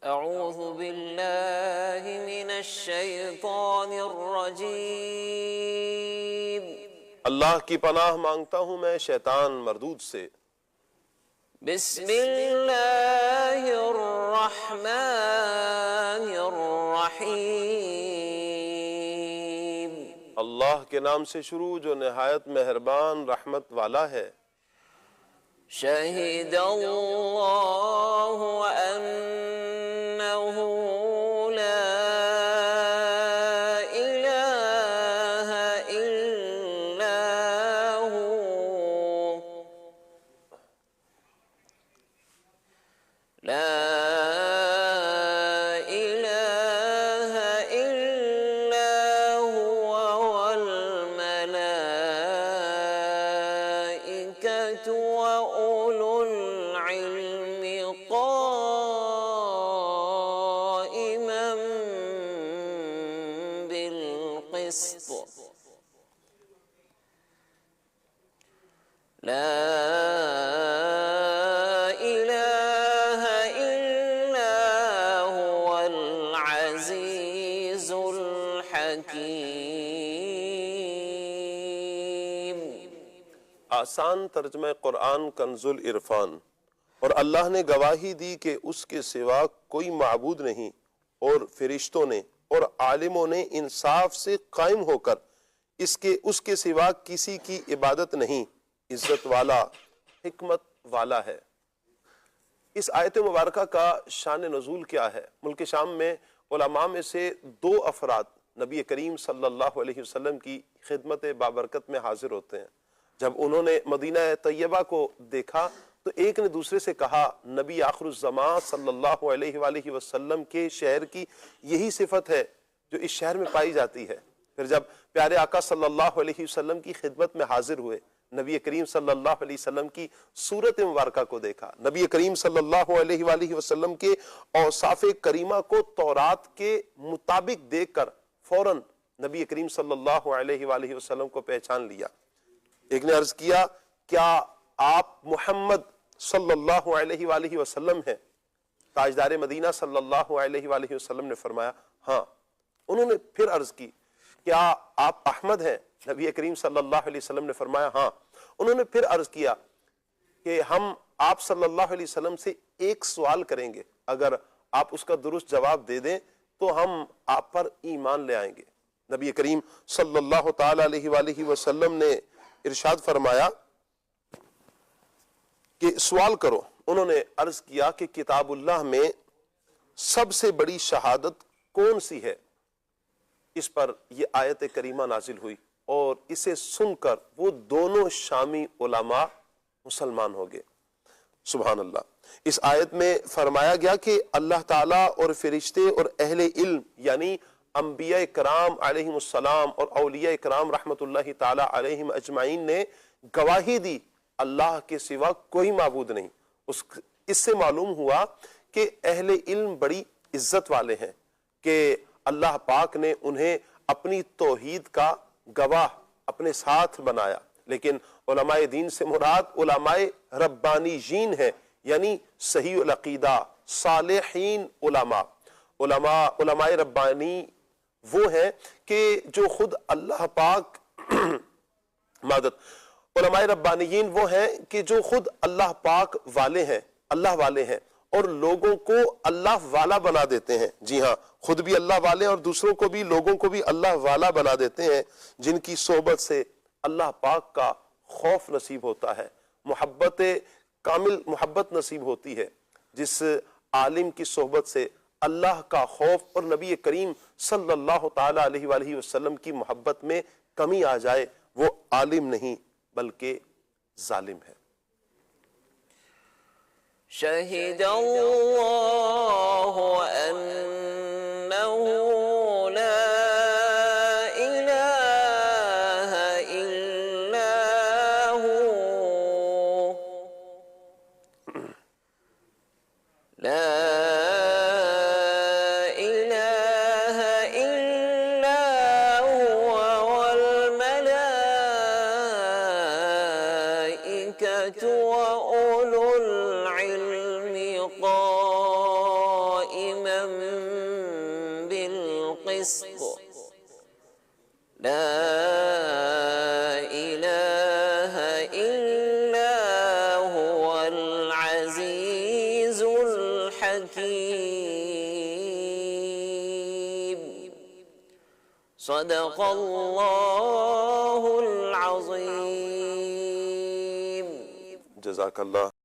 अऊज़ु बिल्लाहि मिनश शैतानिर रजीम। अल्लाह की पनाह मांगता हूँ मैं शैतान मरदूद से। बिस्मिल्लाहिर रहमानिर रहीम। अल्लाह के नाम से शुरू जो निहायत मेहरबान रहमत वाला है। शहीदल्लाहु अन्नहु ला इलाहा इल्ला हु ला इलाहा इल्ला हुवा वल मलाइकतु व उलुल इल्मि क़ाइमन बिल क़िस्त ला इलाहा इल्ला हुवल अज़ीज़ुल हकीम। आसान तर्जमा कुरान कंजुल इरफान। और अल्लाह ने गवाही दी कि उसके सिवा कोई माबूद नहीं और फरिश्तों ने और आलिमों ने इंसाफ से कायम होकर इसके उसके सिवा किसी की इबादत नहीं, इज्जत वाला हिकमत वाला है। इस आयत मुबारका का शान नज़ूल क्या है? मुल्क शाम में उलमा में से दो अफराद नबी करीम सल्लल्लाहु अलैहि वसल्लम की खिदमत बाबरकत में हाजिर होते हैं। जब उन्होंने मदीना तैयबा को देखा तो एक ने दूसरे से कहा, नबी आखिरुज़्ज़मा सल्लल्लाहु अलैहि वसल्लम के शहर की यही सिफत है जो इस शहर में पाई जाती है। फिर जब प्यारे आका सल्लल्लाहु अलैहि वसल्लम की खिदमत में हाजिर हुए, नबी करीम सल्लल्लाहु अलैहि वसल्लम की सूरत मुबारका को देखा, नबी करीम सल्लल्लाहु अलैहि वसल्लम के औसाफ़े करीमा को तौरात के मुताबिक देखकर फौरन नबी करीम सल्लल्लाहु अलैहि वसल्लम को पहचान लिया। एक ने अर्ज किया, क्या आप मोहम्मद सल्लल्लाहु अलैहि वसल्लम हैं? ताजदार मदीना सल्लल्लाहु अलैहि वसल्लम ने फरमाया हाँ। उन्होंने फिर अर्ज की, क्या आप अहमद हैं? नबी करीम सल्लल्लाहु अलैहि वसल्लम ने फरमाया हाँ। उन्होंने फिर अर्ज किया कि हम आप सल्लल्लाहु अलैहि वसल्लम से एक सवाल करेंगे, अगर आप उसका दुरुस्त जवाब दे दें तो हम आप पर ईमान ले आएंगे। नबी करीम सल्लल्लाहु ताला अलैहि वसल्लम ने इरशाद फरमाया कि सवाल करो। उन्होंने अर्ज किया कि किताबुल्लाह में सबसे बड़ी शहादत कौन सी है? इस पर यह आयत करीमा नाजिल हुई और इसे सुनकर वो दोनों शामी उलमा मुसलमान हो गए। सुभान अल्लाह। इस आयत में फरमाया गया कि अल्लाह ताला और फरिश्ते और अहले इल्म यानी अंबिया कराम अलैहिमुस्सलाम और औलिया कराम रहमतुल्लाहि ताला अलैहिम अजमाइन ने गवाही दी अल्लाह के सिवा कोई माबूद नहीं। इससे मालूम हुआ कि अहले इल्म बड़ी इज्जत वाले हैं कि अल्लाह पाक ने उन्हें अपनी तौहीद का गवाह अपने साथ बनाया। लेकिन उलमाए दीन से मुराद उलमाए रब्बानीयीन है, यानी सही अकीदा सालेहीन उलमाए रब्बानी वो है कि जो खुद अल्लाह पाक मादत उलमाए रब्बानीयीन वो हैं कि जो खुद अल्लाह पाक वाले हैं, अल्लाह वाले हैं और लोगों को अल्लाह वाला बना देते हैं। जी हाँ, खुद भी अल्लाह वाले और दूसरों को भी, लोगों को भी अल्लाह वाला बना देते हैं, जिनकी सोहबत से अल्लाह पाक का खौफ नसीब होता है, मोहब्बत कामिल मोहब्बत नसीब होती है। जिस आलिम की सोहबत से अल्लाह का खौफ और नबी करीम सल्लल्लाहु ताला अलैहि वसल्लम की मोहब्बत में कमी आ जाए, वो आलिम नहीं बल्कि जालिम है। शहीदल्लाहु अन्नहु ला इलाहा इल्ला हु ला इलाहा इल्ला हुवा वल मलाइकतु व उलुल इल्मि क़ाइमन القسط لا إله إلا هو العزيز الحكيم صدق الله العظيم. जज़ाकल्लाह।